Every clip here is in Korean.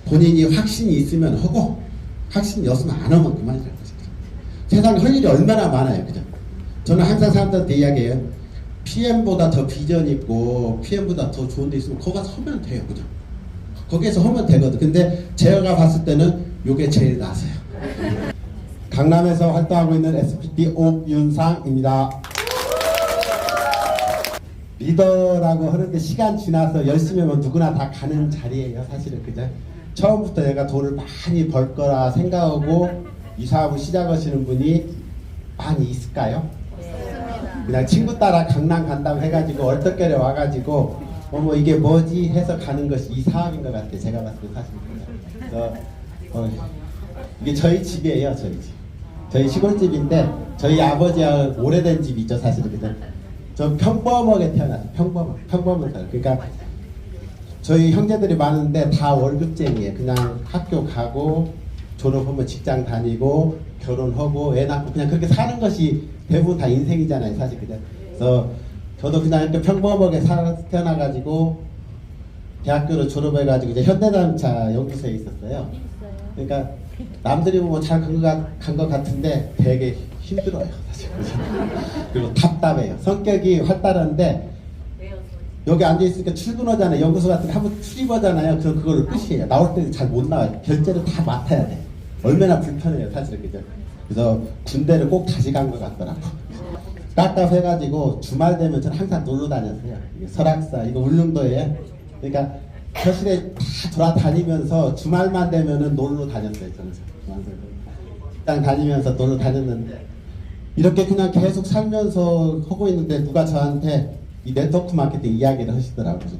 본인이 확신이 있으면 하고 확신이 없으면 안 하면 그만이라는 거죠. 세상에 할 일이 얼마나 많아요. 그죠? 저는 항상 사람들한테 이야기해요. PM보다 더 비전 있고 PM보다 더 좋은 데 있으면 거기 가서 하면 돼요. 그죠? 거기에서 하면 되거든. 근데 제가 봤을 때는 요게 제일 나아요. 강남에서 활동하고 있는 SPT 옥윤상입니다. 리더라고 하는데 시간 지나서 열심히 하면 누구나 다 가는 자리예요. 사실은. 그죠? 처음부터 내가 돈을 많이 벌 거라 생각하고 이 사업을 시작하시는 분이 많이 있을까요? 그냥 친구 따라 강남 간다고 해가지고 얼떨결에 와가지고 뭐 이게 뭐지 해서 가는 것이 이 사업인 것 같아요. 제가 봤을 때 사실. 그래서 이게 저희 집이에요. 저희 집. 저희 시골집인데 저희 아버지와 오래된 집이죠. 사실은. 그죠? 저 평범하게 태어났어요. 평범한 사람. 그러니까 저희 형제들이 많은데 다 월급쟁이에요. 그냥 학교 가고 졸업하면 직장 다니고 결혼하고 애 낳고 그냥 그렇게 사는 것이 대부분 다 인생이잖아요. 사실. 그죠? 그래서 저도 그냥 이렇게 평범하게 태어나가지고 대학교를 졸업해가지고 이제 현대자동차 연구소에 있었어요. 그러니까 남들이 보면 잘 간 것 같은데 되게 힘들어요. 사실. 그리고 답답해요. 성격이 활달한데 여기 앉아있으니까 출근하잖아요. 연구소 같은 거 한번 출입하잖아요. 그럼 그걸로 끝이에요. 나올 때는 잘 못 나와요. 결제를 다 맡아야 돼. 얼마나 불편해요. 사실은. 그죠? 그래서 군대를 꼭 다시 간 것 같더라고. 답답해가지고 주말 되면 저는 항상 놀러 다녔어요. 설악산, 이거 울릉도에. 그러니까 거실에 다 돌아다니면서 주말만 되면은 놀러 다녔어요. 저는. 식당 다니면서 놀러 다녔는데 이렇게 그냥 계속 살면서 하고 있는데 누가 저한테 이 네트워크 마케팅 이야기를 하시더라고요.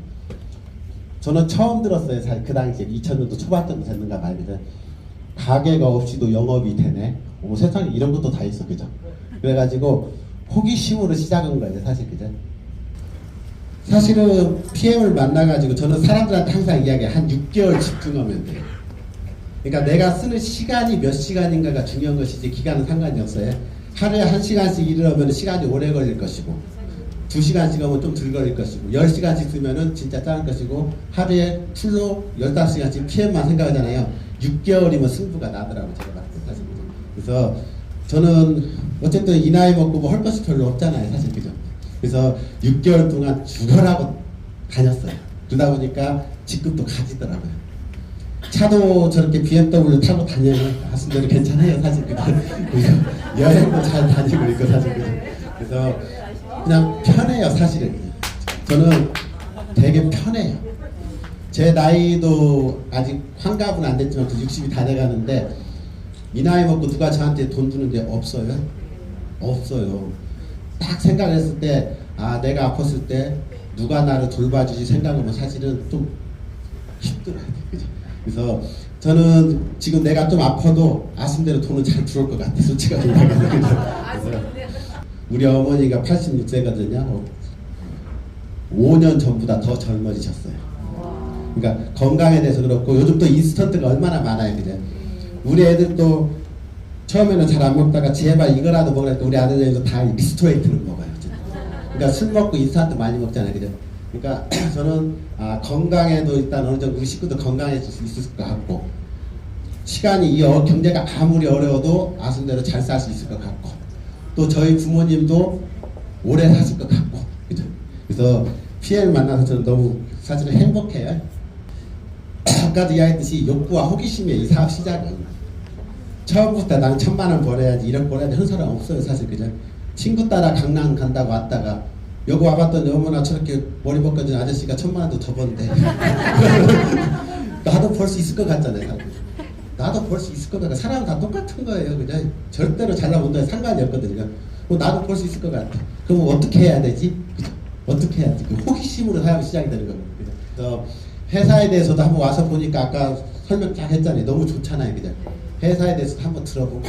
저는 처음 들었어요. 사실 그 당시에 2000년도 초반 정도 됐는가 봐요. 가게가 없이도 영업이 되네. 세상에 이런 것도 다 있어. 그죠? 그래가지고 호기심으로 시작한 거예요. 사실. 그죠? 사실은 PM을 만나가지고 저는 사람들한테 항상 이야기해요. 한 6개월 집중하면 돼요. 그러니까 내가 쓰는 시간이 몇 시간인가가 중요한 것이지 기간은 상관이 없어요. 하루에 1시간씩 일을 하면 시간이 오래 걸릴 것이고 2시간씩 하면 좀 덜 걸릴 것이고 10시간씩 쓰면은 진짜 짧은 것이고 하루에 풀로 15시간씩 PM만 생각하잖아요. 6개월이면 승부가 나더라고요. 제가 봤을 때 사실. 그래서 저는 어쨌든 이 나이 먹고 뭐 할 것이 별로 없잖아요. 사실. 그죠? 그래서 6개월 동안 죽어라고 다녔어요. 그러다 보니까 직급도 가지더라고요. 차도 저렇게 BMW 타고 다니면 하신대로 괜찮아요. 사실. 그래서 여행도 잘 다니고 있고 사실. 그래서 그냥 편해요. 사실은. 저는 되게 편해요. 제 나이도 아직 환갑은 안 됐지만 60이 다 돼가는데 이 나이 먹고 누가 저한테 돈 주는데 없어요. 없어요. 딱 생각했을 때 아 내가 아팠을 때 누가 나를 돌봐주지 생각하면 사실은 좀 힘들어요. 그죠? 그래서 저는 지금 내가 좀 아파도 아신대로 돈은 잘 들어올 것 같아요. 솔직하게 그래서 우리 어머니가 86세거든요. 5년 전보다 더 젊어지셨어요. 그러니까 건강에 대해서 그렇고 요즘 또 인스턴트가 얼마나 많아요. 그죠? 우리 애들도 처음에는 잘 안 먹다가 제발 이거라도 먹으니까 우리 아들들도 다 리스토레이트는 먹어요. 그러니까 술 먹고 인스턴트 많이 먹잖아요. 그죠? 그러니까 저는 건강에도 일단 어느 정도 우리 식구도 건강해질 수 있을 것 같고 시간이 경제가 아무리 어려워도 아순대로 잘 살 수 있을 것 같고 또 저희 부모님도 오래 사실 것 같고 그죠? 그래서 PM을 만나서 저는 너무 사실은 행복해요. 아까도 이야기했듯이 욕구와 호기심이에요. 이 사업 시작은 처음부터 난 1000만 원 벌어야지 1억 벌어야지 하는 사람 없어요. 사실. 그죠? 친구 따라 강남 간다고 왔다가 여기 와봤더니 어머나 저렇게 머리 벗겨진 아저씨가 1000만 원도 더 번대. 나도 벌 수 있을 것 같잖아요. 나도 벌 수 있을 것 같아. 사람은 다 똑같은 거예요. 그냥 절대로 잘나본다 상관이 없거든요. 나도 벌 수 있을 것 같아. 그럼 어떻게 해야 되지? 그죠? 어떻게 해야 되지? 호기심으로 사업이 시작이 되는 겁니다. 그죠? 그래서 회사에 대해서도 한번 와서 보니까 아까 설명 쫙 했잖아요. 너무 좋잖아요. 그죠? 회사에 대해서도 한번 들어보고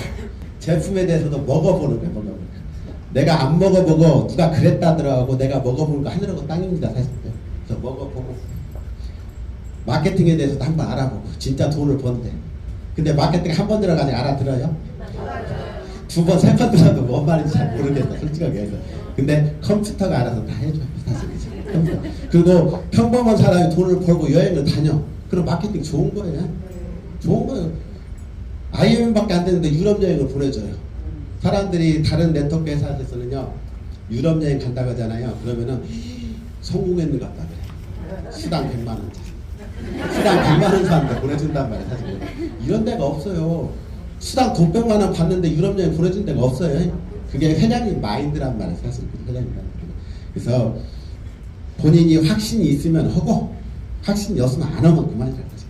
제품에 대해서도 먹어보는 거예요. 먹어보는 거예요. 내가 안 먹어보고 누가 그랬다더라고 내가 먹어보는 거 하늘하고 땅입니다. 사실. 그래서 먹어보고 마케팅에 대해서도 한번 알아보고 진짜 돈을 번대. 근데 마케팅 한 번 들어가니 알아들어요? 2번, 3번 들어도 뭔 말인지 잘 모르겠다. 솔직하게 해서. 근데 컴퓨터가 알아서 다 해줘요. 사실. 컴퓨터. 그리고 평범한 사람이 돈을 벌고 여행을 다녀. 그럼 마케팅 좋은 거예요. 좋은 거예요. IMF밖에 안 되는데 유럽 여행을 보내줘요. 사람들이 다른 네트워크 회사에서는요, 유럽 여행 간다고 하잖아요. 그러면은 성공했는 것 같다 그래. 수당 100만 원짜리. 수당 100만 원 사는데 보내준단 말이에요. 사실 이런 데가 없어요. 수당 돈 100만 원 받는데 유럽 여행 보내준 데가 없어요. 그게 회장님 마인드란 말이에요. 사실 회장님 마인드. 그래서 본인이 확신이 있으면 하고 확신이 없으면 안 하면 그만이라고 하죠.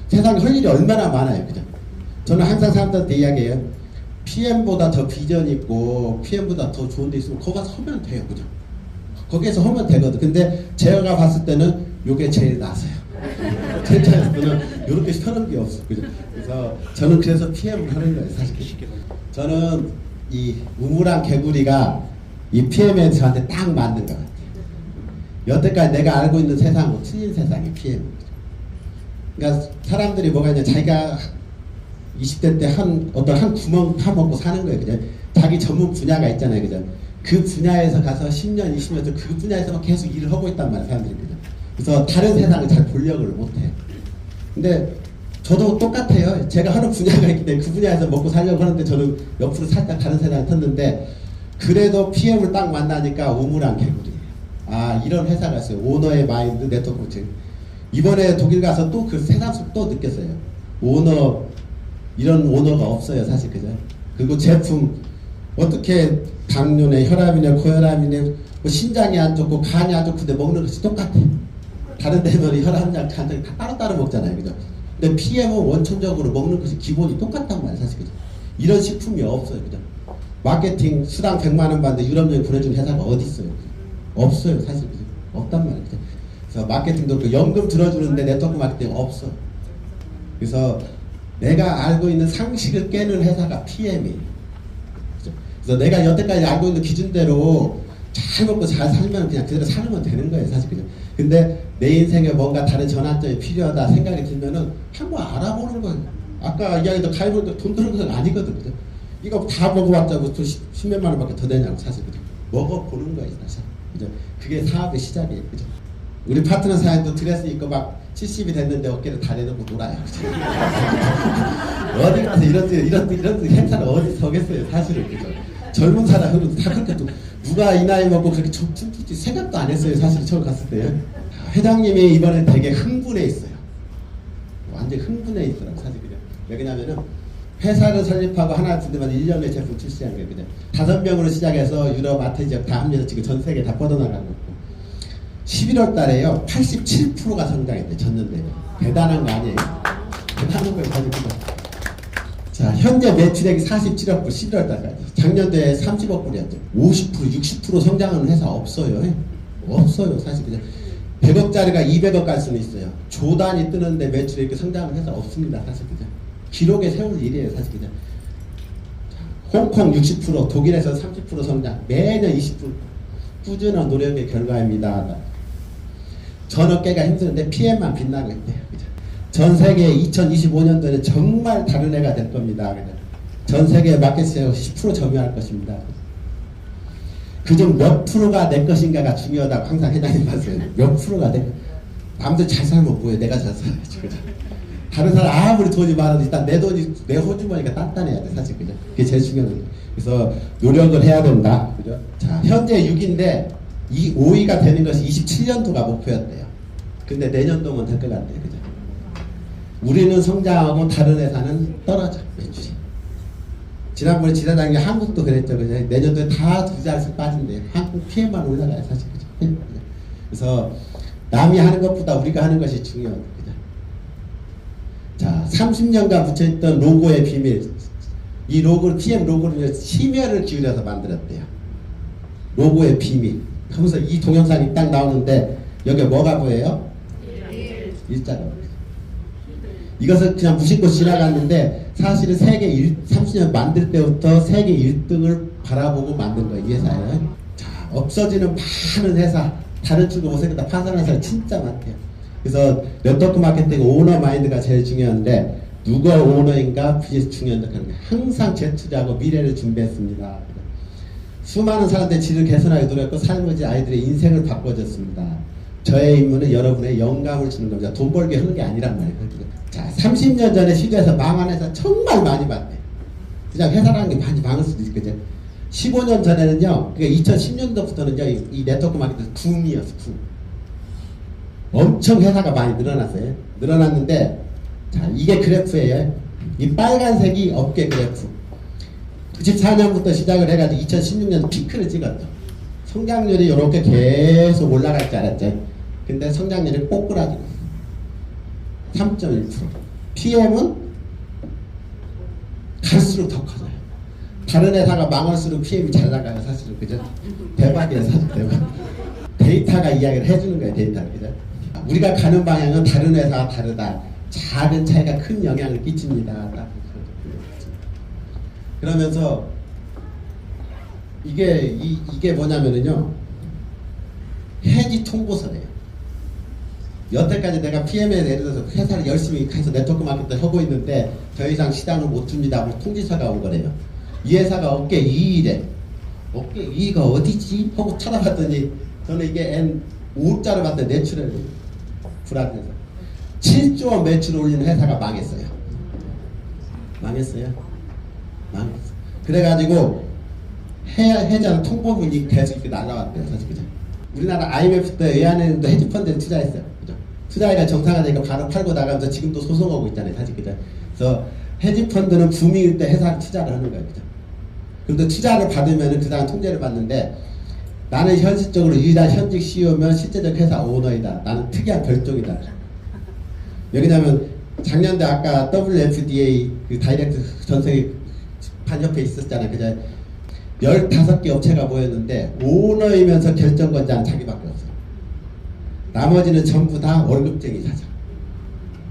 세상에 할 일이 얼마나 많아요. 그죠? 저는 항상 사람들한테 이야기해요. PM보다 더 비전 있고 PM보다 더 좋은 데 있으면 거기 가서 하면 돼요. 그죠? 거기에서 하면 되거든. 근데 제가 봤을 때는 요게 제일 나아요. 제 입장에서는 요렇게 편한 게 없어. 그죠? 그래서 저는 그래서 PM을 하는 거예요. 사실. 저는 이 우물안 개구리가 이 PM에 저한테 딱 맞는 것 같아요. 여태까지 내가 알고 있는 세상은 틀린 세상이 PM입니다. 그러니까 사람들이 뭐가 있냐, 자기가 20대 때 어떤 한 구멍 파먹고 사는 거예요. 그죠? 자기 전문 분야가 있잖아요. 그죠? 그 분야에서 가서 10년, 20년 그 분야에서만 계속 일을 하고 있단 말이에요. 사람들이. 그죠? 그래서 다른 세상을 잘 보려고 못해요. 근데 저도 똑같아요. 제가 하는 분야가 있기 때문에 그 분야에서 먹고 살려고 하는데 저는 옆으로 살짝 다른 세상을 탔는데 그래도 PM을 딱 만나니까 우물안 개구리예요. 아, 이런 회사가 있어요. 오너의 마인드 네트워크 코칭. 이번에 독일 가서 또 그 세상 속 또 느꼈어요. 오너, 이런 오너가 없어요. 사실. 그죠? 그리고 제품, 어떻게 당뇨네, 혈압이네, 고혈압이네, 뭐 신장이 안 좋고 간이 안 좋은데 먹는 것이 똑같아. 다른 데는 혈압약, 간장 다 따로따로 먹잖아요. 그죠? 근데 PM은 원천적으로 먹는 것이 기본이 똑같단 말이에요. 사실. 그죠? 이런 식품이 없어요. 그죠? 마케팅 수당 100만 원 받는데 유럽 여행 보내준 회사가 어디 있어요? 그죠? 없어요. 사실. 그죠? 없단 말이에요. 그죠? 그래서 마케팅도 그 연금 들어주는데 네트워크 마케팅 없어. 그래서 내가 알고 있는 상식을 깨는 회사가 PM이에요. 그죠? 그래서 내가 여태까지 알고 있는 기준대로 잘 먹고 잘 살면 그냥 그대로 살면 되는 거예요. 사실. 그죠? 근데 내 인생에 뭔가 다른 전환점이 필요하다 생각이 들면은 한번 알아보는 거예요. 아까 이야기도 가입을 돈 드는 건 아니거든. 그죠? 이거 다 먹어봤자 또 10몇만 원밖에 더 되냐고. 사실. 그죠? 먹어보는 거예요. 사실. 그죠? 그게 사업의 시작이에요. 그죠? 우리 파트너 사장도 드레스 입고 막 70이 됐는데 어깨를 다 내놓고 놀아요. 그죠? 어디 가서 이런 행사를 어디 서겠어요. 사실은. 그죠? 젊은 사람은 다 그렇게 또 누가 이 나이 먹고 그렇게 춤추지 생각도 안 했어요. 사실 처음 갔을 때. 회장님이 이번에 되게 흥분해 있어요. 완전 흥분해 있어요. 사실. 그죠? 왜 그러냐면은 회사를 설립하고 하나 두 대만 1년에 제품 출시한 거예요. 그죠? 5명으로 시작해서 유럽, 아태 지역 다 합류해서 지금 전 세계 다 뻗어나가고 있고 11월 달에요 87%가 성장했대. 전년대. 대단한 거 아니에요? 대단한 거예요. 사실. 그죠? 자, 현재 매출액이 47억 불 11월 달까지. 작년도에 30억 불이었죠. 50%, 60% 성장하는 회사 없어요. 없어요. 사실. 그죠? 100억짜리가 200억 갈 수는 있어요. 조단이 뜨는데 매출이 이렇게 성장하는 회사 없습니다. 사실. 그죠? 기록에 세울 일이에요. 사실. 그죠? 홍콩 60%, 독일에서 30% 성장, 매년 20%. 꾸준한 노력의 결과입니다. 전 어깨가 힘드는데 PM만 빛나고 있대요. 그죠? 전 세계 2025년도에는 정말 다른 애가 될 겁니다. 그죠? 전 세계 마켓시ェ어 10% 점유할 것입니다. 그중 몇 프로가 내 것인가가 중요하다고 항상 회장님 말씀해요. 몇 프로가 남들 잘 살면 뭐해. 내가 잘 살아야지. 그죠? 다른 사람 아무리 돈이 많아도 일단 내 돈이 내 호주머니가 단단해야 돼. 사실. 그죠? 그게 제일 중요한 거예요. 그래서 노력을 해야 된다. 그죠? 자, 현재 6인데 이 5위가 되는 것이 27년도가 목표였대요. 근데 내년도면 될 것 같대요. 그죠? 우리는 성장하고 다른 회사는 떨어져. 매출이. 지난번에 지사장이 한국도 그랬죠. 그죠? 내년도에 다 두 자릿수 빠진대요. 한국 PM만 올라가요. 사실. 그죠? 그래서 남이 하는 것보다 우리가 하는 것이 중요해요. 그죠? 자, 30년간 붙여있던 로고의 비밀. 이 로고를, PM 로고를 심혈을 기울여서 만들었대요. 로고의 비밀. 하면서 이 동영상이 딱 나오는데, 여기 뭐가 보여요? 일자가 보여요. 이것을 그냥 무심코 지나갔는데, 사실은 세계 30년 만들 때부터 세계 1등을 바라보고 만든 거예요. 이 회사예요. 자, 없어지는 많은 회사, 다른 쪽으로 못생겼다 파산하는 회사 진짜 많대요. 그래서 네트워크 마케팅 오너 마인드가 제일 중요한데, 누가 오너인가 그게 중요하다는 거예요. 항상 재투자하고 미래를 준비했습니다. 수많은 사람들의 질을 개선하기 노력했고 삶의 아이들의 인생을 바꿔줬습니다. 저의 임무는 여러분의 영감을 주는 겁니다. 돈 벌게 하는 게 아니란 말이에요. 자, 30년 전에 시대에서 망한 회사 정말 많이 봤대. 그냥 회사라는 게 많이 망할 수도 있거든요. 15년 전에는요, 그러니까 2010년도부터는요, 이 네트워크 마케팅 붐이었어, 붐. 엄청 회사가 많이 늘어났어요. 늘어났는데, 자, 이게 그래프예요. 이 빨간색이 업계 그래프. 94년부터 시작을 해가지고 2016년 피크를 찍었죠. 성장률이 이렇게 계속 올라갈 줄 알았죠. 근데 성장률이 꼬꾸라지고 3.1%. PM은 갈수록 더 커져요. 다른 회사가 망할수록 PM이 잘 나가요, 사실은. 그죠? 대박이에요, 사실 대박. 데이터가 이야기를 해주는 거예요, 데이터가. 그죠? 우리가 가는 방향은 다른 회사와 다르다. 작은 차이가 큰 영향을 끼칩니다. 그러면서 이게 뭐냐면은요, 해지 통보서래요. 여태까지 내가 PM에 예를 들어서 회사를 열심히 해서 네트워크 마케팅 하고 있는데 더 이상 시장을 못 줍니다 하고 통지서가 온 거래요. 이 회사가 업계 2위래. 업계 2위가 어디지? 하고 찾아봤더니 저는 이게 N5자를 봤더니 내추럴 불안해서 7조 원 매출 올리는 회사가 망했어요. 망했어요. 그래가지고 해자는 통보문이 계속 이렇게 날라왔대요. 사실 그죠? 우리나라 IMF 때 외환은행도 헤지펀드에 투자했어요. 그죠? 투자가 정상화되니까 바로 팔고 나가면서 지금도 소송하고 있잖아요. 사실 그죠? 그래서 헤지펀드는 붐일 때 회사를 투자를 하는 거예요. 그죠? 그런데 투자를 받으면 그 다음 통제를 받는데, 나는 현실적으로 유일한 현직 CEO면 실제적 회사 오너이다. 나는 특이한 별종이다. 왜냐면 작년에 아까 WFDA 그 다이렉트 전세계 반협회 있었잖아요. 그죠? 15개 업체가 모였는데 오너이면서 결정권자는 자기밖에 없어요. 나머지는 전부 다 월급쟁이 사장.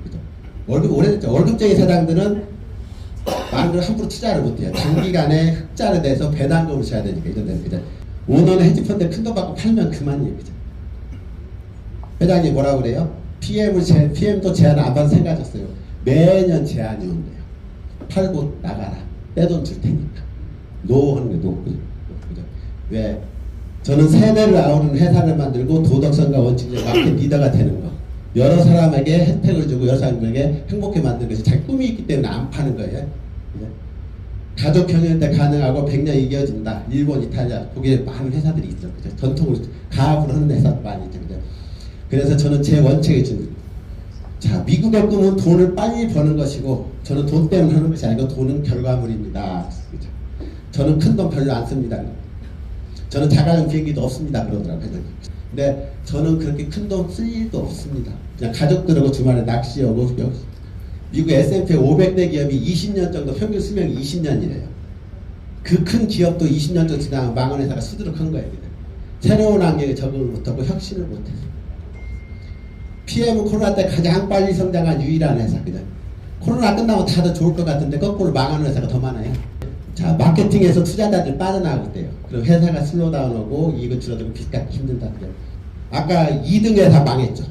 그죠? 오래됐죠. 월급쟁이 사장들은 말을 함부로 투자를 못해요. 단기간에 흑자를 내서 배당금을 줘야 되니까 이런 데는. 그죠? 오너는 헤지펀드에 큰돈 받고 팔면 그만이에요. 그죠? 회장님 뭐라고 그래요? PM도 제한 안 받을 생각하셨어요. 매년 제한이 온대요. 팔고 나가라. 떼돈 줄 테니까. 노 하는 게 노. 그죠? 왜? 저는 세대를 아우르는 회사를 만들고 도덕성과 원칙적 마켓 리더가 되는 거. 여러 사람에게 혜택을 주고 여러 사람에게 행복해 만드는 것이 자기 꿈이 있기 때문에 안 파는 거예요. 그죠? 가족 경영 때 가능하고 100년 이겨진다. 일본, 이탈리아, 거기에 많은 회사들이 있죠. 그죠? 전통으로 가압을 하는 회사도 많이 있죠. 그죠? 그래서 저는 제 원칙을 줍니다. 자, 미국의 꿈은 돈을 빨리 버는 것이고, 저는 돈 때문에 하는 것이 아니고 돈은 결과물입니다. 그죠? 저는 큰 돈 별로 안 씁니다. 저는 자가용 비행기도 없습니다. 그러더라고요. 근데 저는 그렇게 큰 돈 쓸 일도 없습니다. 그냥 가족들하고 주말에 낚시하고, 미국 S&P 500대 기업이 20년 정도 평균 수명이 20년이래요. 그 큰 기업도 20년 정도 지나면 망한 회사가 수두룩한 거예요. 그냥. 새로운 환경에 적응을 못하고 혁신을 못해서. PM은 코로나 때 가장 빨리 성장한 유일한 회사. 그죠? 코로나 끝나면 다들 좋을 것 같은데 거꾸로 망하는 회사가 더 많아요. 자, 마케팅에서 투자자들 빠져나가고 있대요. 그럼 회사가 슬로우다운하고 이익을 줄어들고 빚 갚기 힘든다. 그죠? 아까 2등 회사 망했죠.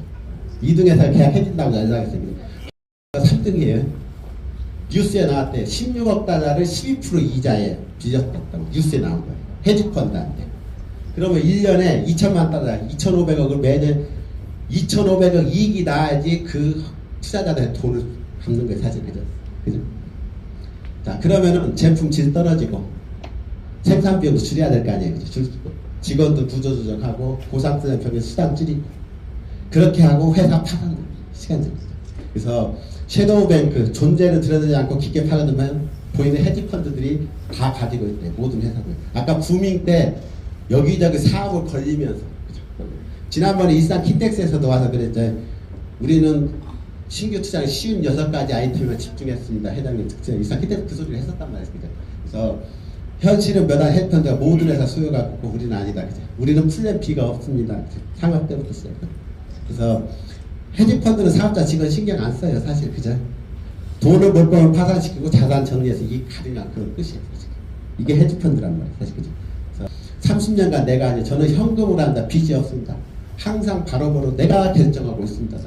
2등 회사 계약해준다고 연락했어요. 3등이에요. 뉴스에 나왔대요. 16억 달러를 12% 이자에 빚었다고 뉴스에 나온 거예요. 헤지펀드한테. 그러면 1년에 2천만 달러, 2,500억을 매년 2,500억 이익이 나야지 그 투자자들의 돈을 갚는 거예요. 사실. 그죠? 그죠? 자, 그러면은 제품 질 떨어지고 생산 비용도 줄여야 될 거 아니에요. 그죠? 직원도 구조조정하고 고상수량 병의 수당 줄이고 그렇게 하고 회사 파는 거예요. 시간 들죠. 그래서 섀도우 뱅크 존재를 들여다보지 않고 깊게 파고들면 보이는 헤지펀드들이 다 가지고 있대요. 모든 회사들. 아까 부밍 때 여기저기 사업을 걸리면서 그죠? 지난번에 일산 킨텍스에서도 와서 그랬죠. 우리는 신규 투자에 쉬운 6가지 아이템에 집중했습니다. 회장님 특징. 일산 킨텍스 그 소리를 했었단 말이에요. 그죠? 그래서 현실은 몇안 헤지펀드가 모든 회사 수요가 없고 우리는 아니다. 그죠? 우리는 플랜 B가 없습니다. 창업 때부터 써요. 그래서 헤지펀드는 사업자 직원 신경 안 써요. 사실. 그죠? 돈을 못 벌면 파산시키고 자산 정리해서 이익 가져가는 그런 끝이에요. 이게 헤지펀드란 말이에요. 사실. 그죠? 30년간 내가 아니에요. 저는 현금으로 한다. 빚이 없습니다. 항상 바로바로 내가 결정하고 있습니다.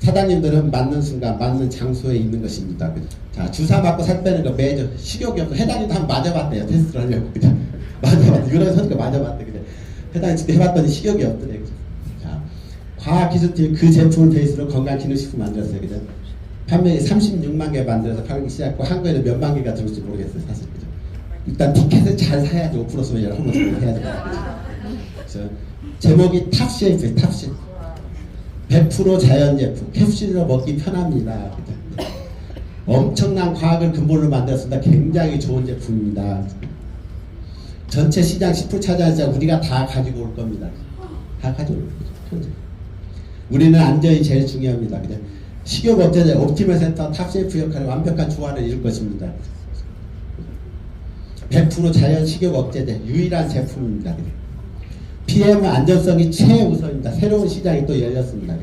사장님들은 맞는 순간 맞는 장소에 있는 것입니다. 그죠? 자, 주사 맞고 살 빼는 거 매주 식욕이 없어. 회장님도 한번 맞아봤대요. 테스트를 하려고. 그죠? 맞아봤대. 유럽에 서니까 맞아봤대. 그죠? 회장님 진짜 해봤더니 식욕이 없더래. 그죠? 과학기술팀이 그 제품을 베이스로 건강기능식품 만들었어요. 그죠? 판매이 36만 개 만들어서 팔기 시작했고 한국에는 몇만 개가 들어올지 모르겠어요. 사실. 그죠? 일단 티켓을 잘 사야지 5% 소비를 한번 해야 돼요. 그래서 제목이 탑셰프예요. 탑셰프. 100% 자연 제품. 캡슐로 먹기 편합니다. 그죠? 엄청난 과학을 근본으로 만들었습니다. 굉장히 좋은 제품입니다. 전체 시장 10% 차지하자 우리가 다 가지고 올 겁니다. 다 가지고 올 거죠. 우리는 안전이 제일 중요합니다. 그죠? 식욕업체제 옵티멀 센터 탑셰프 역할을 완벽한 조화를 이룰 것입니다. 100% 자연 식욕업체제 유일한 제품입니다. PM 안전성이 최우선입니다. 새로운 시장이 또 열렸습니다.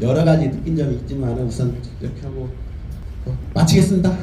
여러 가지 느낀 점이 있지만 우선 이렇게 하고 마치겠습니다.